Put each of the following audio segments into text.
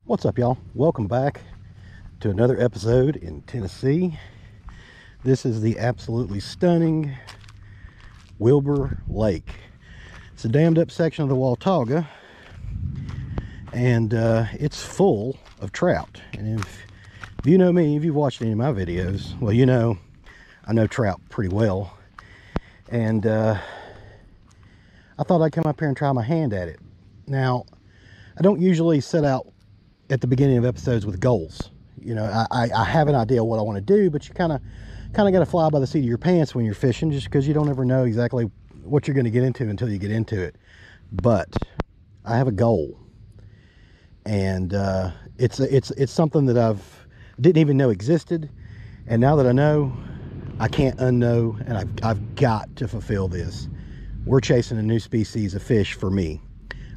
What's up, y'all? Welcome back to another episode in Tennessee. This is the absolutely stunning Wilbur Lake. It's a dammed up section of the Watauga, and it's full of trout. And if you know me, if you've watched any of my videos, well, you know I know trout pretty well. And I thought I'd come up here and try my hand at it. Now, I don't usually set out at the beginning of episodes with goals. You know, I have an idea what I want to do, but you kind of got to fly by the seat of your pants when you're fishing, just because you don't ever know exactly what you're going to get into until you get into it. But I have a goal, and it's something that didn't even know existed, and now that I know, I can't unknow, and I've got to fulfill this. We're chasing a new species of fish for me.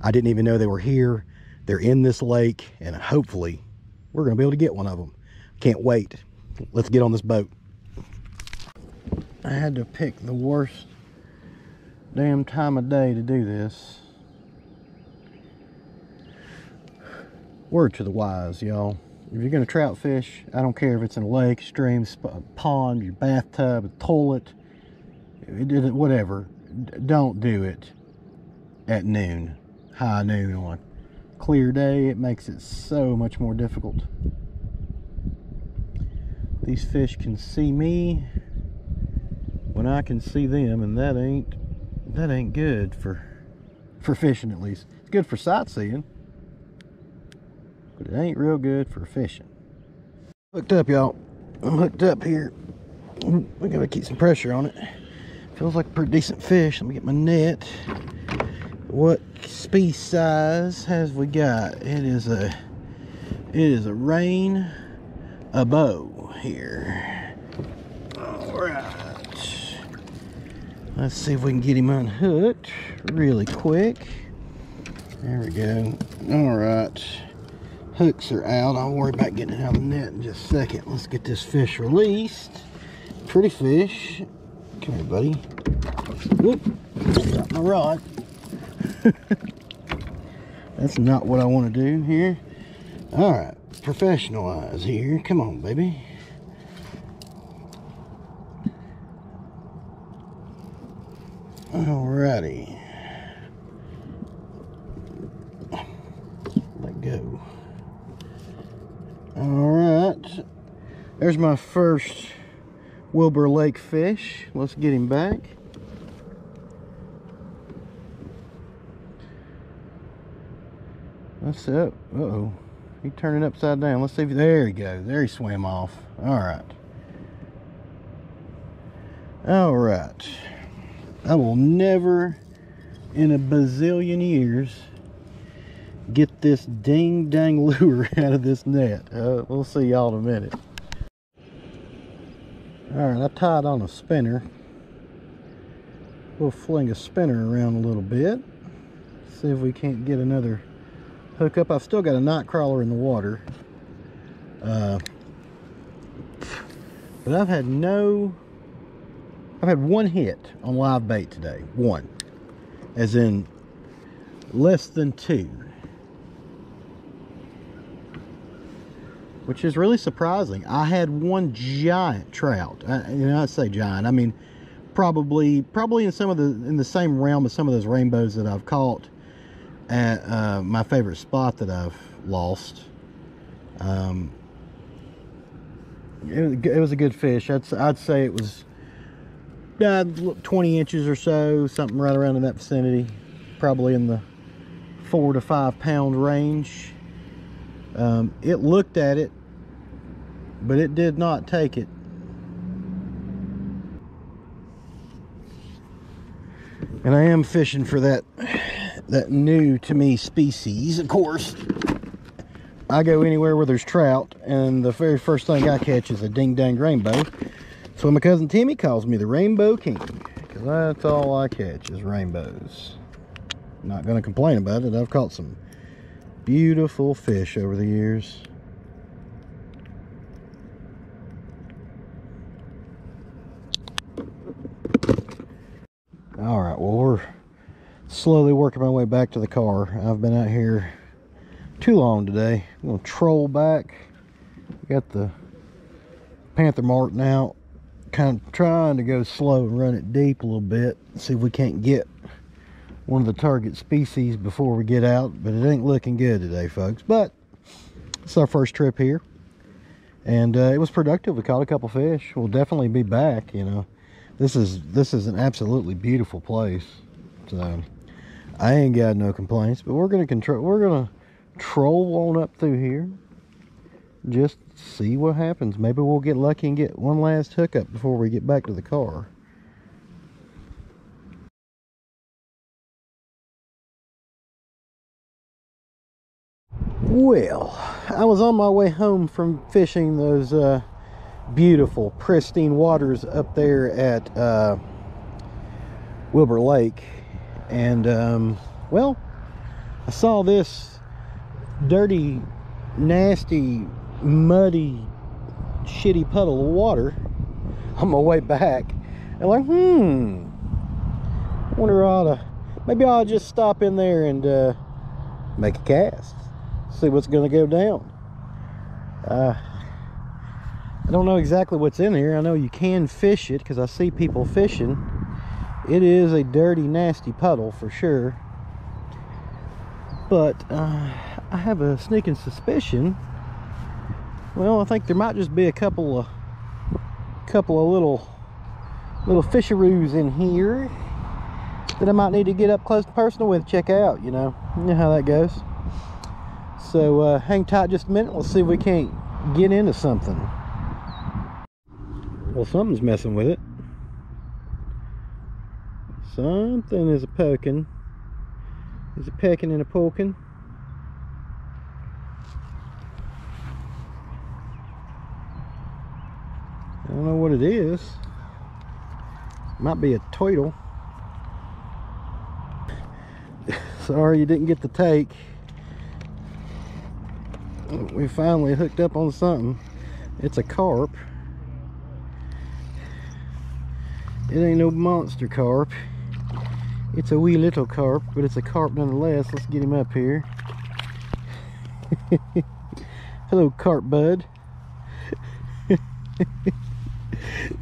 I didn't even know they were here. They're in this lake, and hopefully we're going to be able to get one of them. Can't wait. Let's get on this boat. I had to pick the worst damn time of day to do this. Word to the wise, y'all. If you're going to trout fish, I don't care if it's in a lake, stream, pond, your bathtub, a toilet, whatever. Don't do it at noon, high noon on a clear day. It makes it so much more difficult. These fish can see me when I can see them, and that ain't good for fishing. At least it's good for sightseeing, but it ain't real good for fishing. Hooked up, y'all. I'm hooked up here. We gotta keep some pressure on it. Feels like a pretty decent fish. Let me get my net. What species size have we got? It is a rain a bow here. All right, let's see if we can get him unhooked really quick. There we go. All right, hooks are out. I'll worry about getting it out of the net in just a second. Let's get this fish released. Pretty fish. Come here, buddy. Whoop, got my rod. That's not what I want to do here. All right, professional eyes here. Come on, baby. Alrighty. Let go. All right. There's my first Wilbur Lake fish. Let's get him back. That's it. Uh-oh. He turned it upside down. Let's see if... There he goes. There he swam off. Alright. Alright. I will never in a bazillion years get this ding-dang lure out of this net. We'll see y'all in a minute. Alright, I tied on a spinner. We'll fling a spinner around a little bit. See if we can't get another hook up. I've still got a night crawler in the water, but I've had one hit on live bait today. One, as in less than two, which is really surprising. I had one giant trout. I say giant, I mean probably in the same realm as some of those rainbows that I've caught at my favorite spot that I've lost. It was a good fish. I'd say it was 20 inches or so, something right around in that vicinity, probably in the 4 to 5 pound range. It looked at it, but it did not take it. And I am fishing for that new to me species. Of course, I go anywhere where there's trout, and the very first thing I catch is a ding-dang rainbow. So my cousin Timmy calls me the Rainbow King, because that's all I catch is rainbows. I'm not going to complain about it. I've caught some beautiful fish over the years. All right, well, we're slowly working my way back to the car. I've been out here too long today. I'm gonna troll back. Got the Panther Martin out, kind of trying to go slow and run it deep a little bit, see if we can't get one of the target species before we get out. But it ain't looking good today, folks. But it's our first trip here, and it was productive. We caught a couple fish. We'll definitely be back. You know, this is an absolutely beautiful place, so I ain't got no complaints. But we're gonna troll on up through here, just see what happens. Maybe we'll get lucky and get one last hookup before we get back to the car. Well, I was on my way home from fishing those beautiful, pristine waters up there at Wilbur Lake, and well, I saw this dirty, nasty, muddy, shitty puddle of water on my way back, and like, I wonder, maybe I'll just stop in there and make a cast, see what's gonna go down. I don't know exactly what's in here. I know you can fish it because I see people fishing. It is a dirty, nasty puddle for sure, but I have a sneaking suspicion. Well, I think there might just be a couple of little fisheroos in here that I might need to get up close and personal with, check out. You know how that goes. So hang tight just a minute. Let's see if we can't get into something. Well, something's messing with it. Something is a poking. Is a pecking and a poking. I don't know what it is. Might be a turtle. Sorry you didn't get the take. We finally hooked up on something. It's a carp. It ain't no monster carp. It's a wee little carp, but it's a carp nonetheless. Let's get him up here. Hello, carp bud.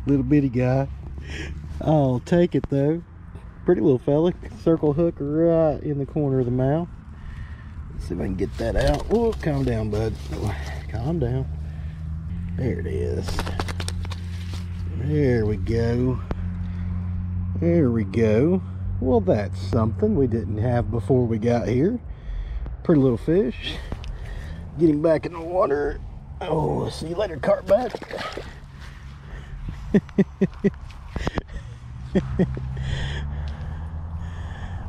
Little bitty guy. I'll take it though. Pretty little fella. Circle hook right in the corner of the mouth. Let's see if I can get that out. Oh, calm down, bud. Calm down. There it is. There we go. There we go. Well, that's something we didn't have before we got here. Pretty little fish. Getting back in the water. Oh, see you later, carp bud.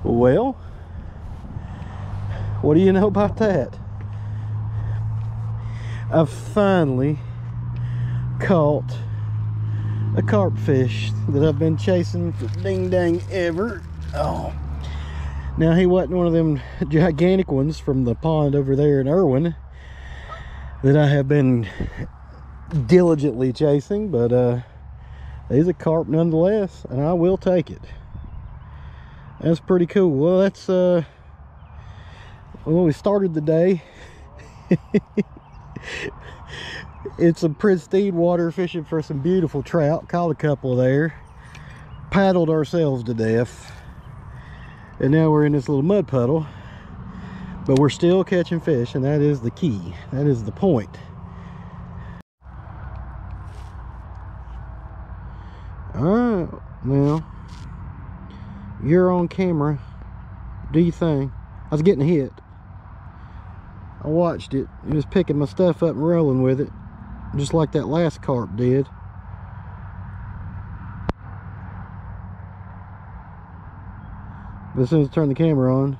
Well, what do you know about that? I've finally caught a carp fish that I've been chasing for ding dang ever. Oh, now he wasn't one of them gigantic ones from the pond over there in Irwin that I have been diligently chasing, but he's a carp nonetheless, and I will take it. That's pretty cool. Well, that's well, we started the day. It's some pristine water, fishing for some beautiful trout. Caught a couple there, paddled ourselves to death, and now we're in this little mud puddle, but we're still catching fish, and that is the key. That is the point. All right, now you're on camera. Do your thing. I was getting hit. I watched it. It was picking my stuff up and rolling with it, just like that last carp did. But as soon as I turn the camera on,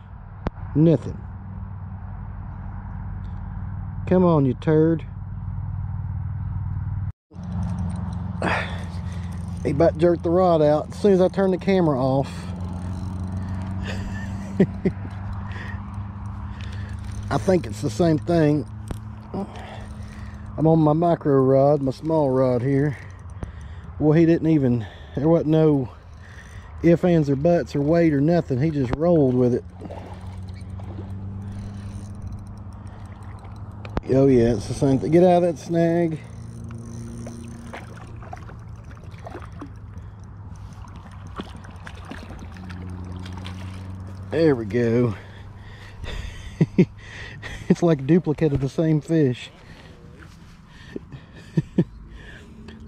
nothing. Come on, you turd. He about jerked the rod out as soon as I turned the camera off. I think it's the same thing. I'm on my micro rod, my small rod here. Well, he didn't even, there wasn't no ifs, ands, or buts, or weight, or nothing. He just rolled with it. Oh yeah, it's the same thing. Get out of that snag. There we go. It's like a duplicate of the same fish.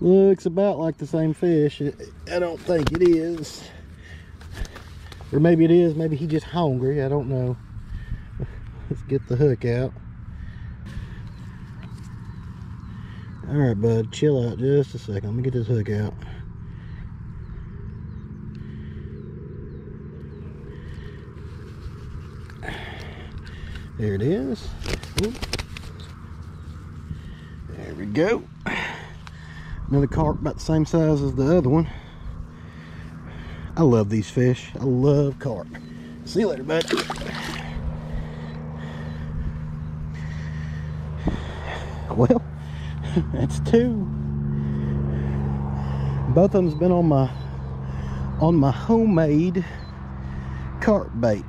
Looks about like the same fish. I don't think it is. Or maybe it is. Maybe he's just hungry. I don't know. Let's get the hook out. Alright, bud. Chill out just a second. Let me get this hook out. There it is. Ooh. There we go. Another carp about the same size as the other one. I love these fish. I love carp. See you later, bud. Well, that's two. Both of them's been on my homemade carp bait.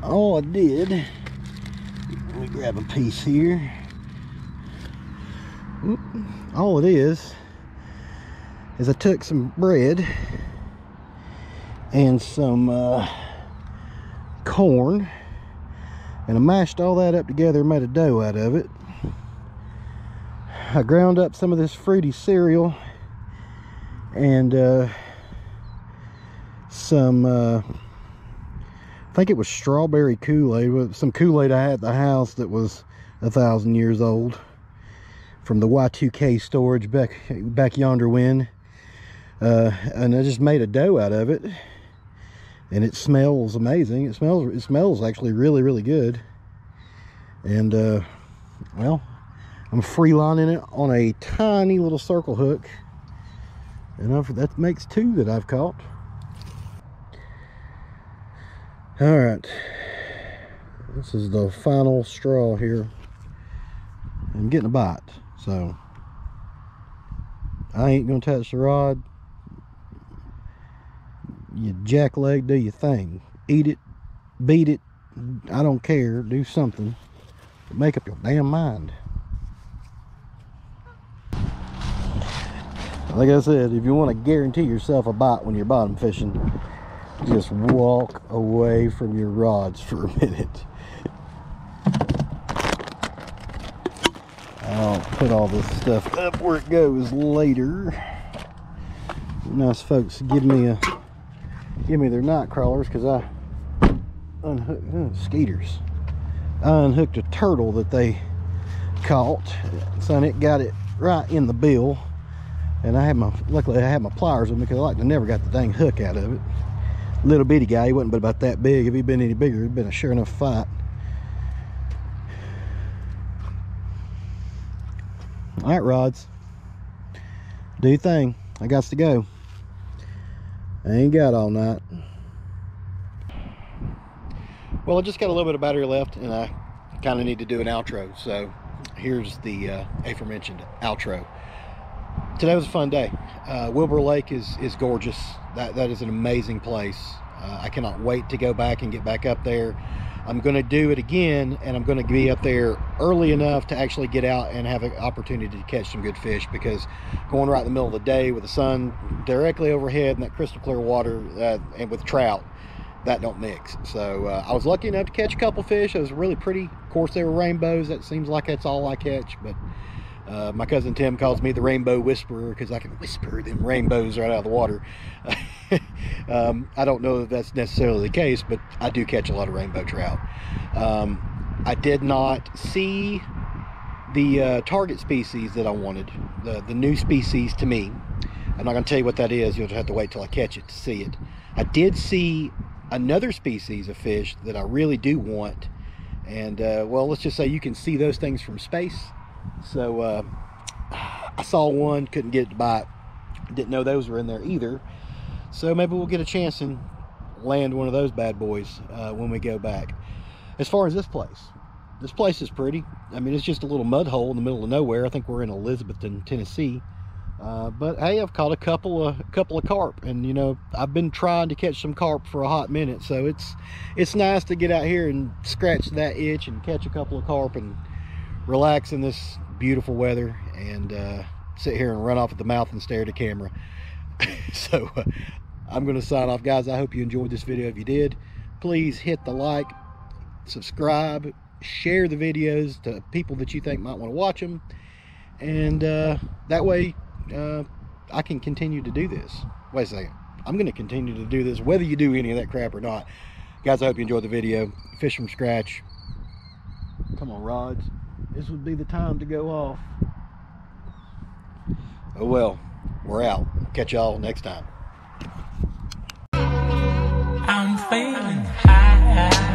All I did, let me grab a piece here. All it is I took some bread and some corn, and I mashed all that up together and made a dough out of it. I ground up some of this fruity cereal and some I think it was strawberry Kool-Aid, some Kool-Aid I had at the house that was 1,000 years old from the Y2K storage back yonder when. And I just made a dough out of it, and it smells amazing. It smells actually really, really good. And well, I'm free lining it on a tiny little circle hook, and that makes two that I've caught. All right, this is the final straw here. I'm getting a bite, so I ain't gonna touch the rod. You jackleg, do your thing. Eat it, beat it, I don't care. Do something, but make up your damn mind. Like I said, if you want to guarantee yourself a bite when you're bottom fishing, just walk away from your rods for a minute. I'll put all this stuff up where it goes later. Nice folks give me their night crawlers, because I unhooked skeeters. I unhooked a turtle that they caught, so it got it right in the bill, and luckily I had my pliers with me, because I never got the dang hook out of it. Little bitty guy, he wasn't but about that big. If he'd been any bigger, it'd been a sure enough fight. All right, rods, do your thing. I got to go. I ain't got all night. Well, I just got a little bit of battery left, and I kind of need to do an outro. So here's the aforementioned outro. Today was a fun day. Wilbur Lake is gorgeous. That is an amazing place. I cannot wait to go back and get back up there. I'm going to do it again, and I'm going to be up there early enough to actually get out and have an opportunity to catch some good fish, because going right in the middle of the day with the sun directly overhead and that crystal clear water and with trout, that don't mix. So I was lucky enough to catch a couple fish. It was really pretty. Of course, they were rainbows. That seems like that's all I catch, but my cousin Tim calls me the rainbow whisperer, because I can whisper them rainbows right out of the water. I don't know if that's necessarily the case, but I do catch a lot of rainbow trout. I did not see the target species that I wanted, the new species to me. I'm not going to tell you what that is. You'll just have to wait till I catch it to see it. I did see another species of fish that I really do want, and well, let's just say you can see those things from space. So I saw one, couldn't get it to bite, didn't know those were in there either, so maybe we'll get a chance and land one of those bad boys when we go back. As far as this place is pretty. I mean, it's just a little mud hole in the middle of nowhere. I think we're in Elizabethton, Tennessee, But hey, I've caught a couple of carp, and you know, I've been trying to catch some carp for a hot minute, so it's nice to get out here and scratch that itch and catch a couple of carp and relax in this beautiful weather, and sit here and run off at the mouth and stare at the camera. So I'm going to sign off, guys. I hope you enjoyed this video. If you did, please hit the like, subscribe, share the videos to people that you think might want to watch them, and that way I can continue to do this. Wait a second, I'm going to continue to do this whether you do any of that crap or not. Guys, I hope you enjoyed the video. Fish from scratch. Come on, rods, this would be the time to go off. Oh well, we're out. Catch y'all next time. I'm feeling high.